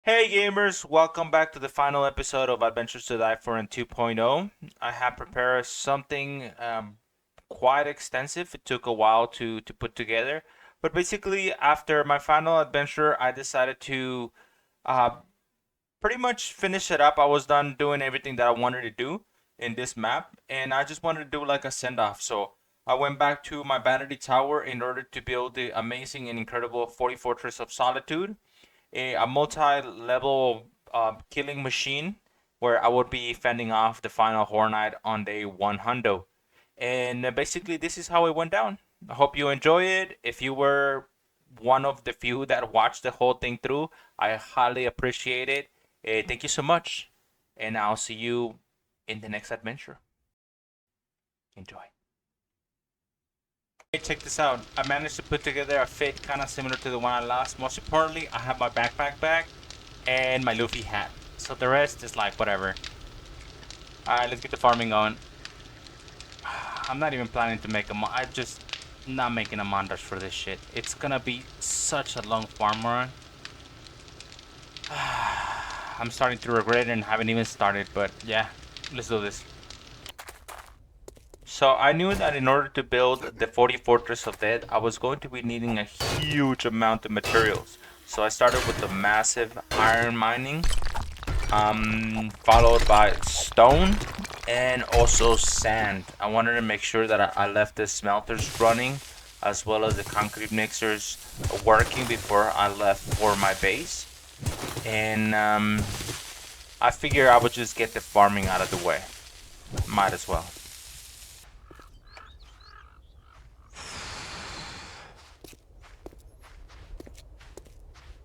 Hey gamers, welcome back to the final episode of Adventures to Die For in 2.0. I have prepared something quite extensive. It took a while to put together. But basically, after my final adventure, I decided to uh, pretty much finish it up. I was done doing everything that I wanted to do in this map, and I just wanted to do like a send-off. So I went back to my vanity tower in order to build the amazing and incredible 44tress of Solitude, a multi-level killing machine where I would be fending off the final Hornite on day 100. And basically, this is how it went down. I hope you enjoy it. If you were one of the few that watched the whole thing through, I highly appreciate it. Thank you so much. And I'll see you in the next adventure. Enjoy. Hey, check this out. I managed to put together a fit kind of similar to the one I lost. Most importantly, I have my backpack back and my Luffy hat. So the rest is like whatever. Alright, let's get the farming going. I'm not even planning to make a I'm just not making a montage for this shit. It's gonna be such a long farm run. I'm starting to regret it and haven't even started, but yeah, let's do this. So I knew that in order to build the 40 Fortress of Death, I was going to be needing a huge amount of materials. So I started with the massive iron mining, followed by stone and also sand. I wanted to make sure that I left the smelters running as well as the concrete mixers working before I left for my base. And I figure I would just get the farming out of the way. Might as well.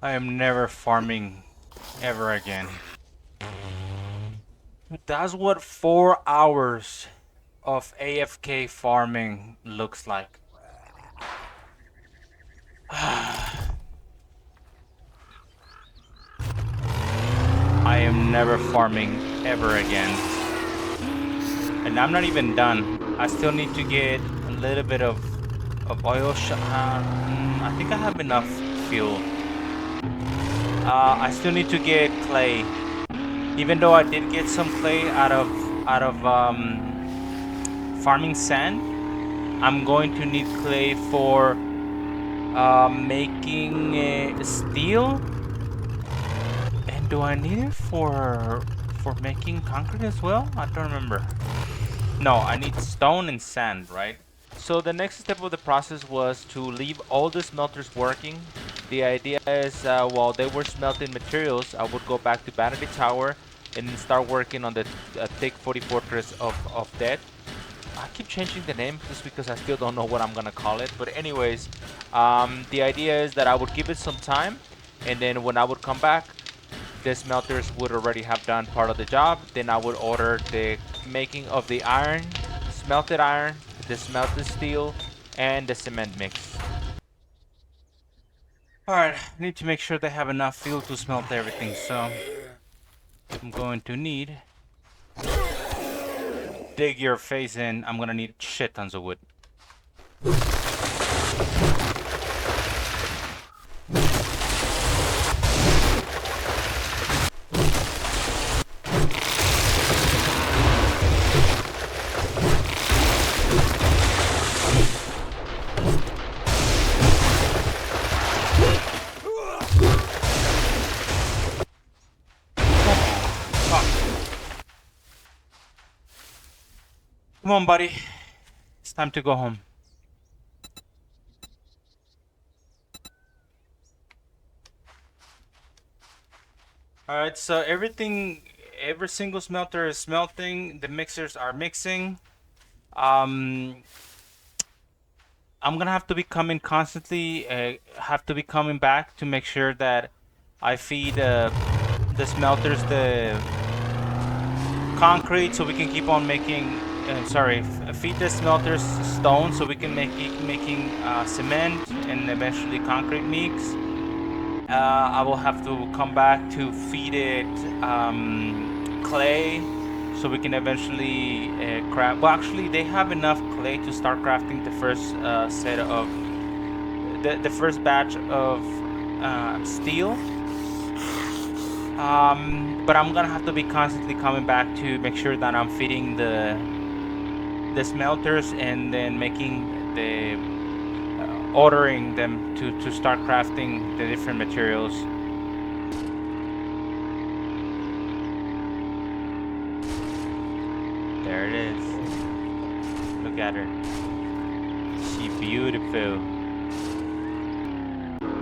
I am never farming ever again. That's what 4 hours of AFK farming looks like. I am never farming ever again. And I'm not even done. I still need to get a little bit of oil. I think I have enough fuel. I still need to get clay. Even though I did get some clay out of farming sand, I'm going to need clay for making steel. And do I need it for making concrete as well? I don't remember. No, I need stone and sand, right? So the next step of the process was to leave all the smelters working. The idea is while they were smelting materials, I would go back to Vanity Tower and then start working on the thick 40 Fortress of Death. I keep changing the name just because I still don't know what I'm gonna call it. But anyways, the idea is that I would give it some time, and then when I would come back, the smelters would already have done part of the job. Then I would order the making of the iron, smelted iron, the smelted steel, and the cement mix. Alright, I need to make sure they have enough fuel to smelt everything, so I'm going to need... Dig your face in, I'm gonna need shit tons of wood. Come on, buddy. It's time to go home. Alright, so every single smelter is smelting. The mixers are mixing. I'm gonna have to be coming constantly, have to be coming back to make sure that I feed the smelters the concrete so we can keep on making feed the smelters stone so we can keep making cement and eventually concrete mix. I will have to come back to feed it clay so we can eventually craft. Well, actually, they have enough clay to start crafting the first set of the first batch of steel. But I'm gonna have to be constantly coming back to make sure that I'm feeding the smelters and then making the ordering them to start crafting the different materials. There it is. Look at her. She beautiful.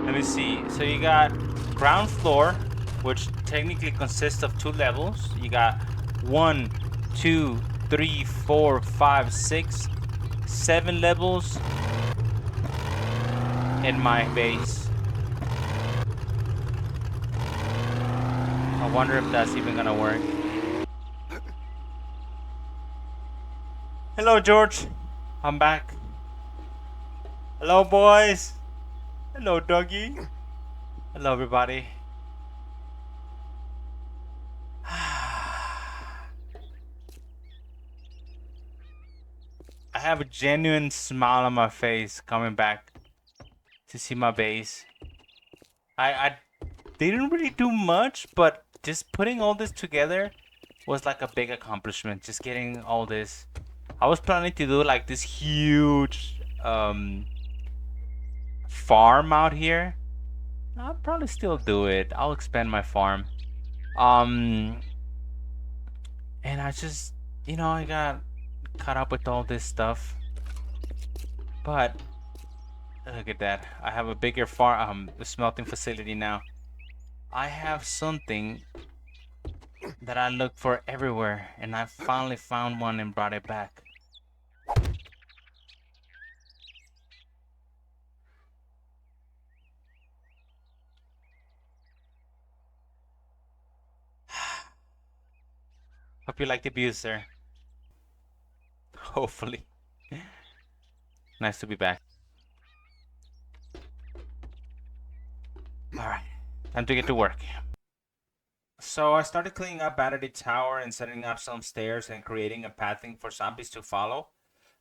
Let me see. So you got ground floor, which technically consists of 2 levels. You got 1, 2, 3, 4, 5, 6, 7 levels in my base. I wonder if that's even gonna work. Hello, George. I'm back. Hello, boys. Hello, doggy. Hello, everybody. I have a genuine smile on my face coming back to see my base. I didn't really do much, but just putting all this together was like a big accomplishment. Just getting all this. I was planning to do like this huge farm out here. I'll probably still do it. I'll expand my farm. And I just, I got caught up with all this stuff. But look at that. I have a bigger farm, smelting facility now. I have something that I look for everywhere, and I finally found one and brought it back. Hope you like the view, sir. Hopefully. Nice to be back. Alright, time to get to work. So I started cleaning up Vanity Tower and setting up some stairs and creating a pathing for zombies to follow.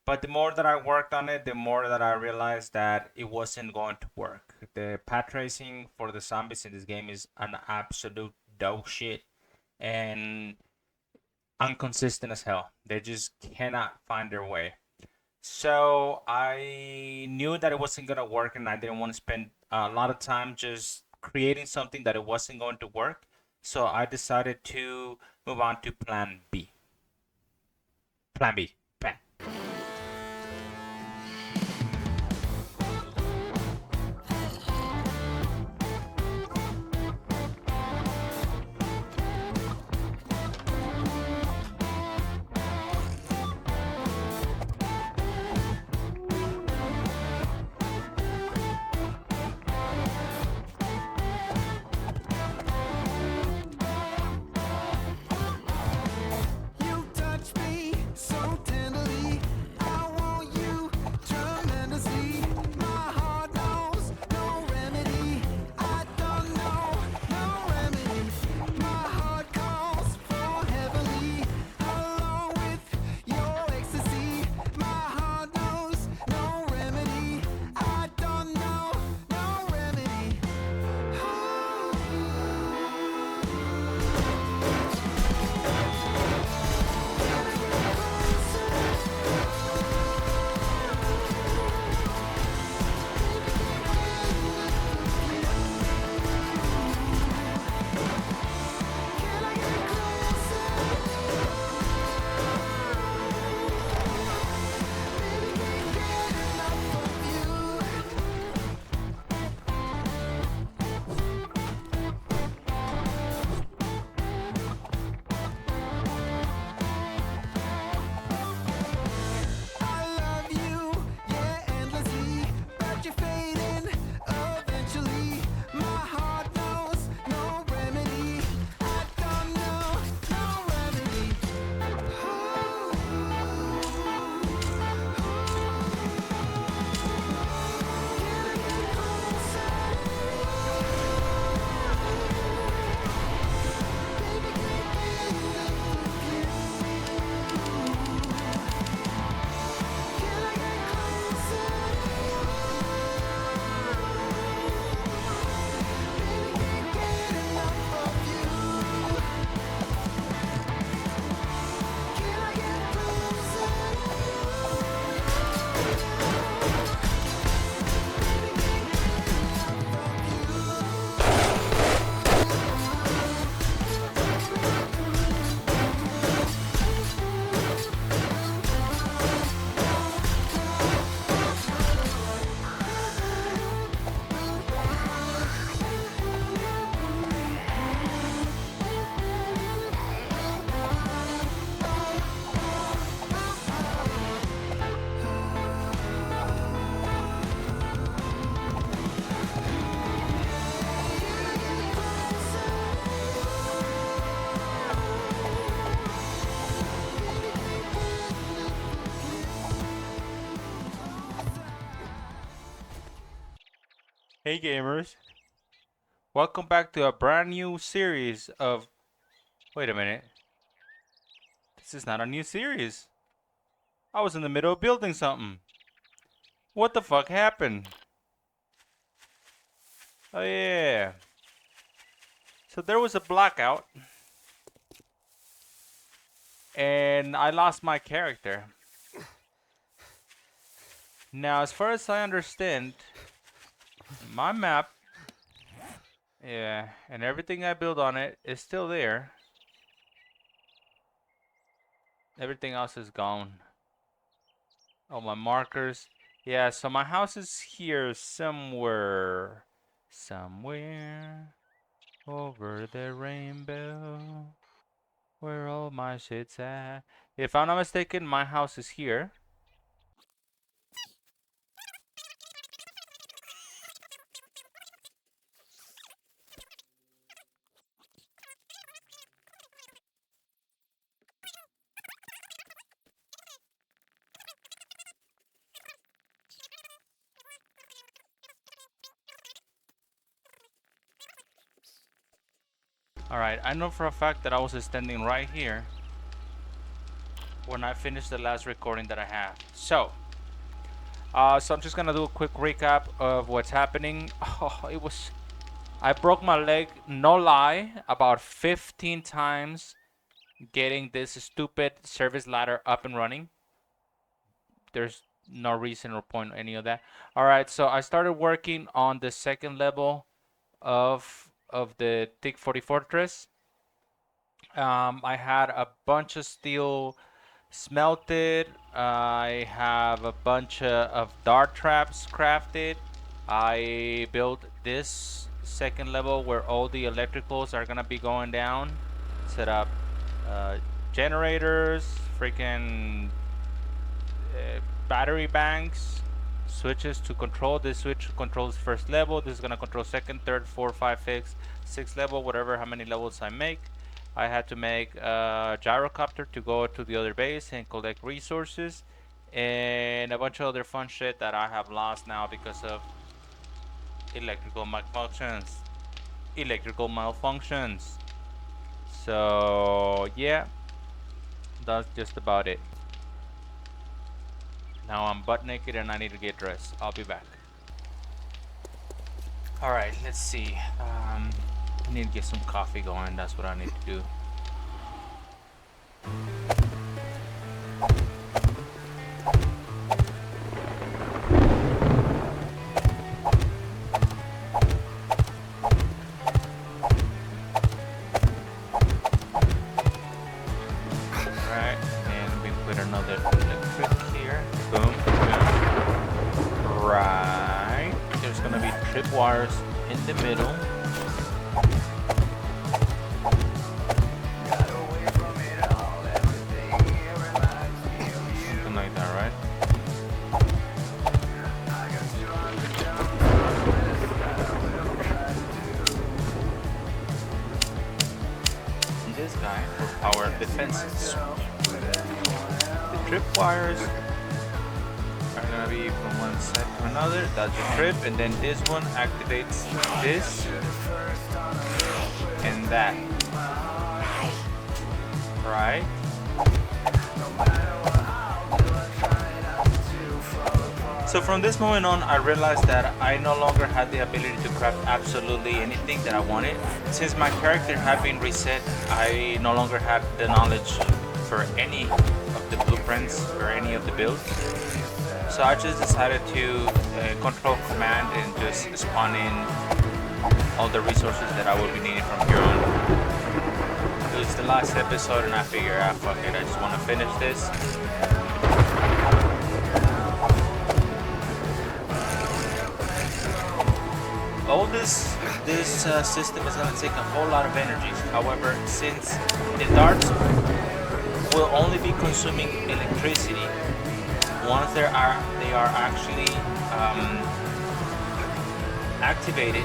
But the more that I worked on it, the more that I realized that it wasn't going to work. The path tracing for the zombies in this game is an absolute dog shit and inconsistent as hell. They just cannot find their way. So I knew that it wasn't gonna work, and I didn't want to spend a lot of time just creating something that it wasn't going to work. So I decided to move on to Plan B. Plan B. Plan. You touch me so Hey gamers, welcome back to a brand new series of... Wait a minute. This is not a new series. I was in the middle of building something. What the fuck happened? Oh yeah. So there was a blackout. And I lost my character. Now as far as I understand, my map, yeah, and everything I built on it is still there. Everything else is gone. Oh, my markers. Yeah, so my house is here somewhere. Somewhere over the rainbow. Where all my shit's at. If I'm not mistaken, my house is here. Alright, I know for a fact that I was standing right here when I finished the last recording that I have. So I'm just gonna do a quick recap of what's happening. Oh, I broke my leg, no lie, about 15 times getting this stupid service ladder up and running. There's no reason or point any of that. Alright, so I started working on the second level of the thick 44tress. I had a bunch of steel smelted. I have a bunch of dart traps crafted. I built this second level where all the electricals are gonna be going down. Set up generators, freaking battery banks, switches to control. This switch controls first level. This is gonna control second, third, fourth, fifth, sixth level, whatever, how many levels I make. I had to make a gyrocopter to go to the other base and collect resources, and a bunch of other fun shit that I have lost now because of electrical malfunctions. So yeah, that's just about it. Now I'm butt naked and I need to get dressed. I'll be back. Alright, let's see. I need to get some coffee going. That's what I need to do. Alright, and we put another electric here. Boom, boom. Right. There's gonna be trip wires in the middle. This guy for power defenses. The trip wires are gonna be from one side to another. That's the trip, and then this one activates this and that. Right? So from this moment on, I realized that I no longer had the ability to craft absolutely anything that I wanted. Since my character had been reset, I no longer had the knowledge for any of the blueprints or any of the builds. So I just decided to control command and just spawn in all the resources that I will be needing from here on. It was the last episode and I figured, fuck it, I just want to finish this. All this system is going to take a whole lot of energy. However, since the darts will only be consuming electricity once they are actually activated,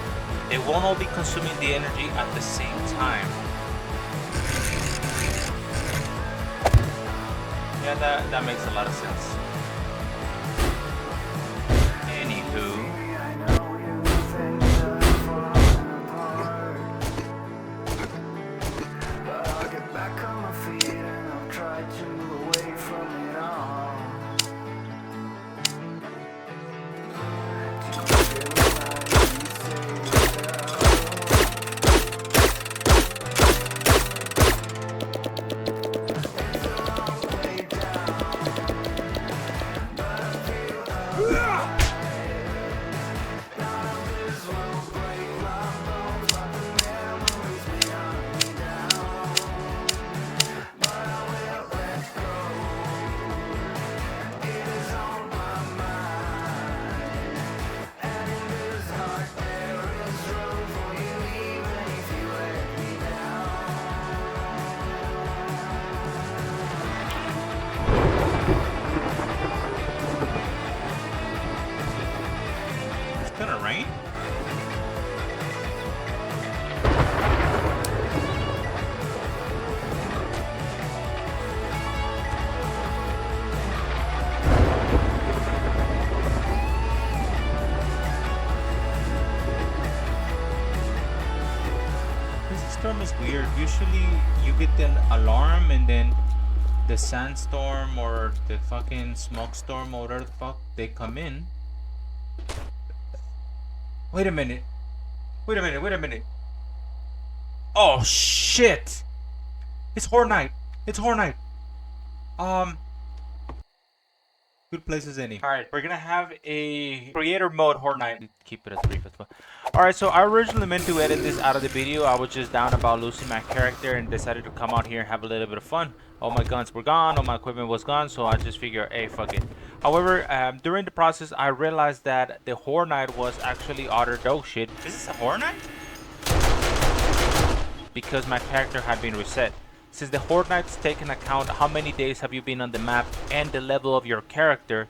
they won't all be consuming the energy at the same time. Yeah, that makes a lot of sense. Anywho. was weird. Usually you get the alarm and then the sandstorm or the fucking smoke storm or whatever the fuck, they come in. Wait a minute. Wait a minute. Wait a minute. Oh shit! It's Horror Night. It's Horror Night. Good place as any. Alright, we're gonna have a creator mode Horror Night. Keep it at 3 for. Alright, so I originally meant to edit this out of the video. I was just down about losing my character and decided to come out here and have a little bit of fun. All my guns were gone, all my equipment was gone, so I just figured, hey, fuck it. However, during the process, I realized that the Horror Night was actually utter dog shit. Is this a Horror Night? Because my character had been reset. Since the Horde Nights take into account how many days have you been on the map and the level of your character,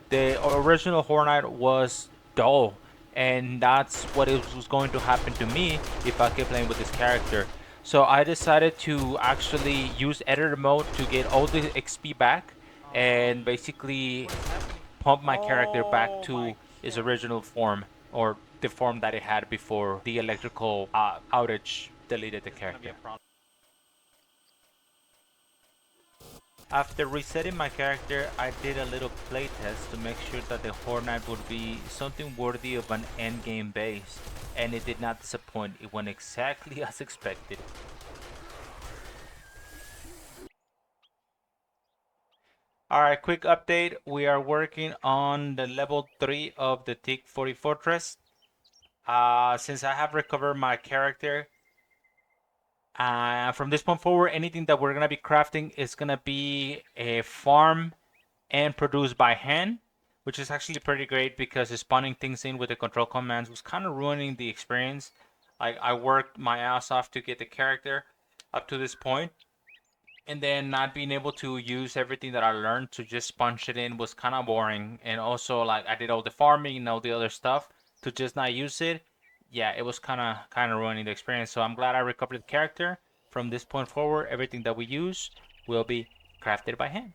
the original Horde Night was dull, and that's what was going to happen to me if I kept playing with this character. So I decided to actually use editor mode to get all the XP back and basically pump my character back to its original form, or the form that it had before the electrical outage deleted the character. After resetting my character, I did a little playtest to make sure that the Horde Night would be something worthy of an endgame base, and it did not disappoint. It went exactly as expected. Alright, quick update. We are working on the level 3 of the TIC 44tress. Since I have recovered my character, from this point forward, anything that we're going to be crafting is going to be a farm and produced by hand, which is actually pretty great because spawning things in with the control commands was kind of ruining the experience. Like, I worked my ass off to get the character up to this point, and then not being able to use everything that I learned to just sponge it in was kind of boring. And also, like, I did all the farming and all the other stuff to just not use it. Yeah, it was kind of ruining the experience. So I'm glad I recovered the character. From this point forward, everything that we use will be crafted by hand.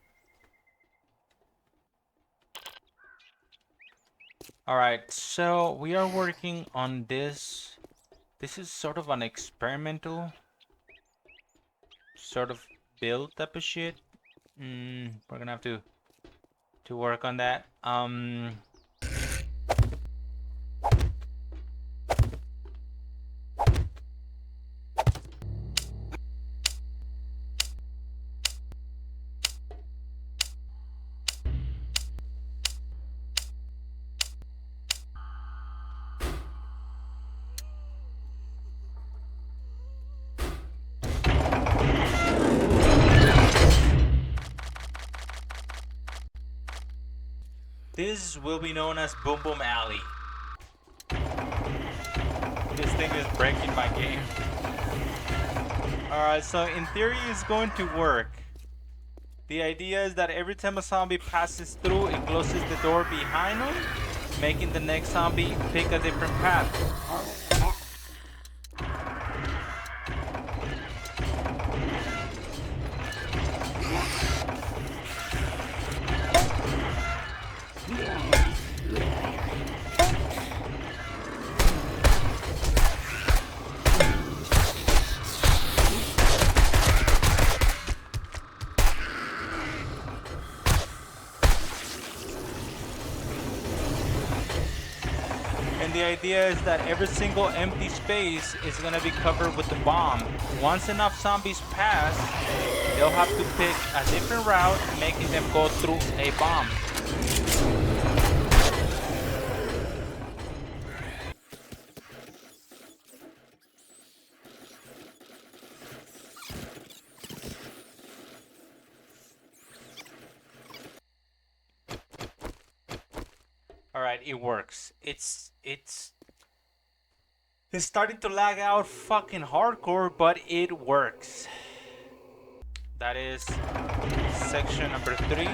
Alright, so we are working on this. This is sort of an experimental sort of build type of shit. We're gonna have to work on that. This will be known as Boom Boom Alley. This thing is breaking my game. Alright, so in theory it's going to work. The idea is that every time a zombie passes through, it closes the door behind them, making the next zombie pick a different path. And the idea is that every single empty space is going to be covered with the bomb. Once enough zombies pass, they'll have to pick a different route, making them go through a bomb. Alright, it works. It's starting to lag out fucking hardcore, but it works. That is section number 3,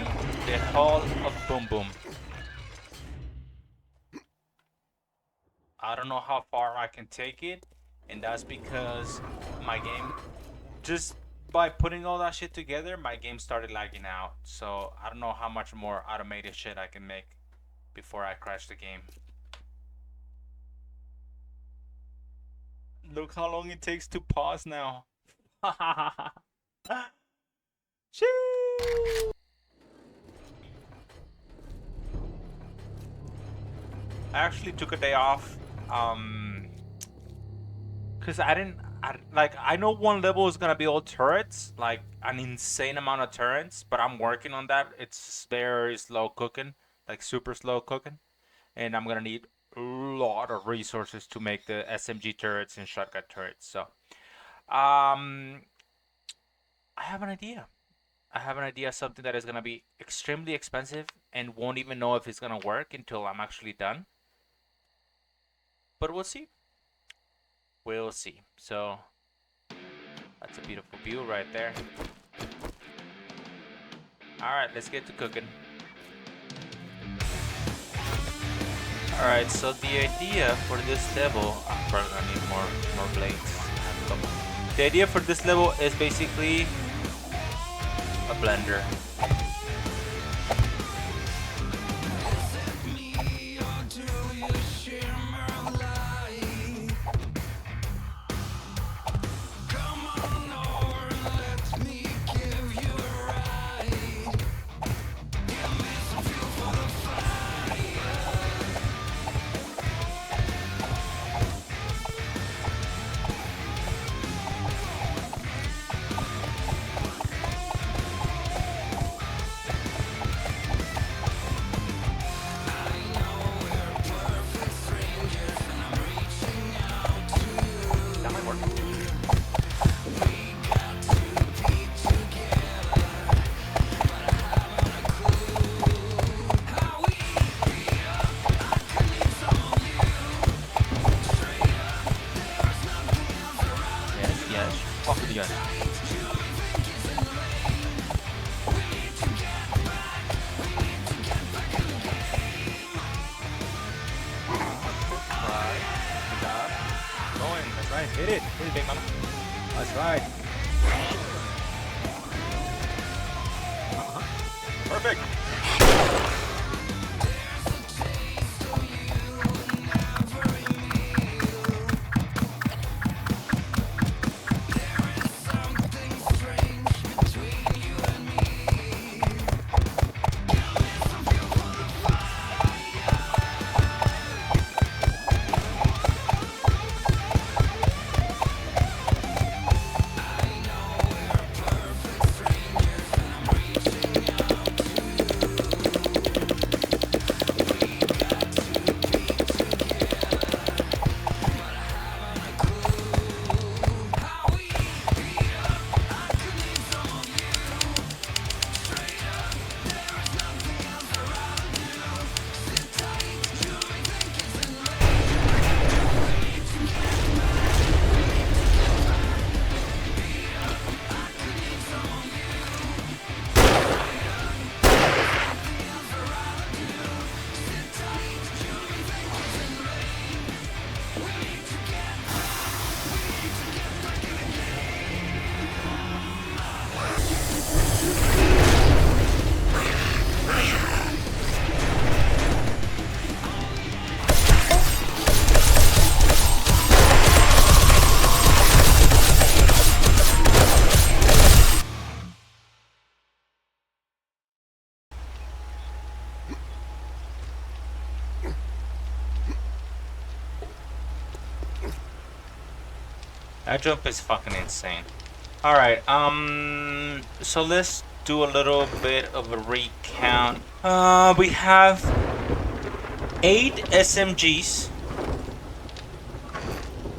the Hall of Boom Boom. I don't know how far I can take it, and that's because my game, just by putting all that shit together, my game started lagging out. So I don't know how much more automated shit I can make before I crash the game. Look how long it takes to pause now. Shoo! I actually took a day off. Cause I know one level is gonna be all turrets, like an insane amount of turrets, but I'm working on that. It's very slow cooking, like super slow cooking, and I'm gonna need a lot of resources to make the SMG turrets and shotgun turrets. So, um, I have an idea. I have an idea of something that is gonna be extremely expensive and won't even know if it's gonna work until I'm actually done. But we'll see. We'll see. So that's a beautiful view right there. Alright, let's get to cooking. Alright, so the idea for this level, I'm probably gonna need more blades. The idea for this level is basically a blender. Hit it, big mama. That's right. Perfect. That jump is fucking insane. Alright, so let's do a little bit of a recount. We have 8 SMGs.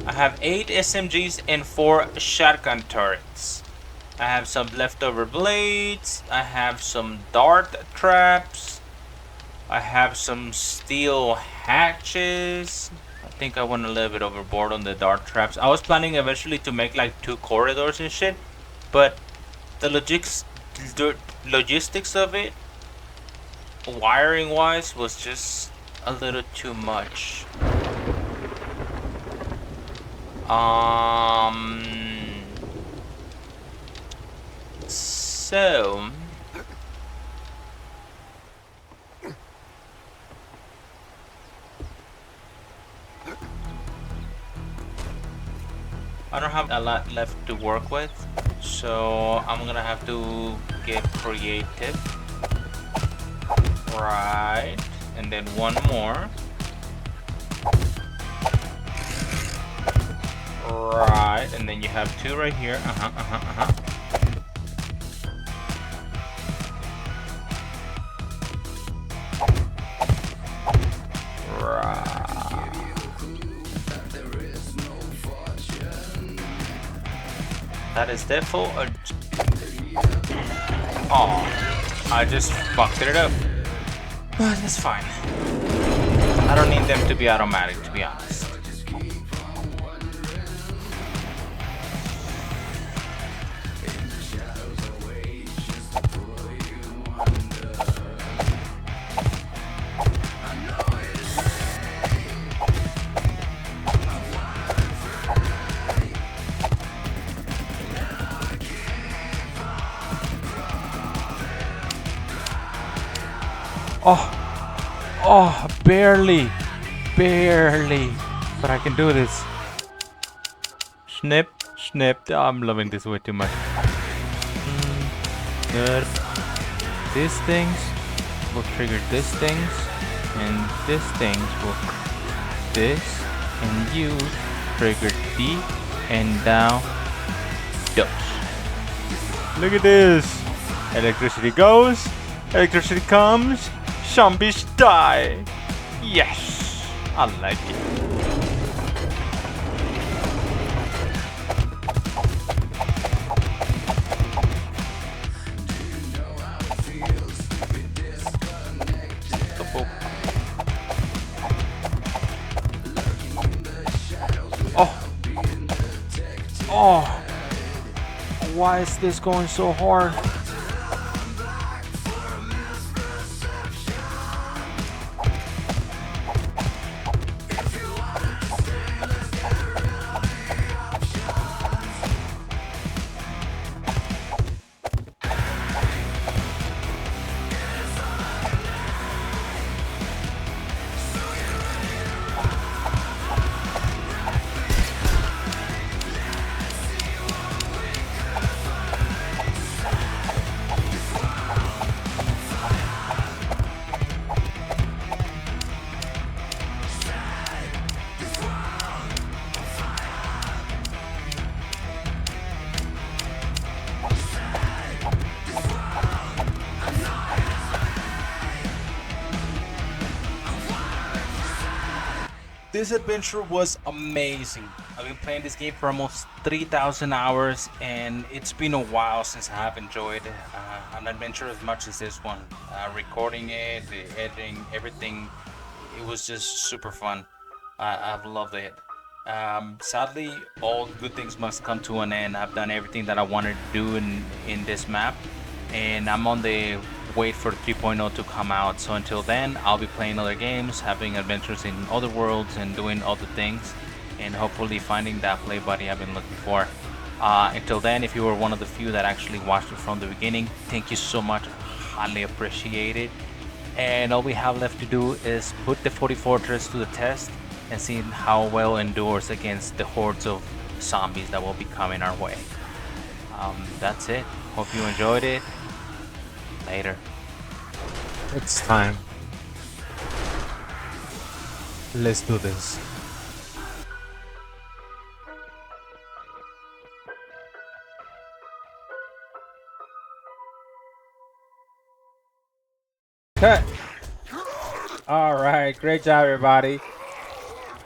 I have 8 SMGs and 4 shotgun turrets. I have some leftover blades. I have some dart traps. I have some steel hatches. I think I went a little bit overboard on the dart traps. I was planning eventually to make like 2 corridors and shit, but the logistics of it, wiring wise, was just a little too much. So I don't have a lot left to work with, so I'm gonna have to get creative. Right, and then one more. Right, and then you have two right here. Right. That is default. Oh, I just fucked it up. But that's fine. I don't need them to be automatic, to be honest. Oh, barely, but I can do this. Snip, snip. I'm loving this way too much. Good. These things will trigger these things, and these things will this, and you trigger D, and now dose. Look at this. Electricity goes, electricity comes. Zombies die! Yes! I like it. Oh! Oh! Why is this going so hard? This adventure was amazing. I've been playing this game for almost 3,000 hours, and it's been a while since I have enjoyed an adventure as much as this one. Recording it, the editing, everything, it was just super fun. I've loved it. Sadly, all good things must come to an end. I've done everything that I wanted to do in this map, and I'm on the wait for 3.0 to come out. So until then, I'll be playing other games, having adventures in other worlds, and doing other things, and hopefully finding that play buddy I've been looking for. Until then, if you were one of the few that actually watched it from the beginning, thank you so much. Highly appreciate it. And all we have left to do is put the 44tress to the test and see how well it endures against the hordes of zombies that will be coming our way. That's it. Hope you enjoyed it. Later. It's time. Let's do this. Cut. All right, great job, everybody.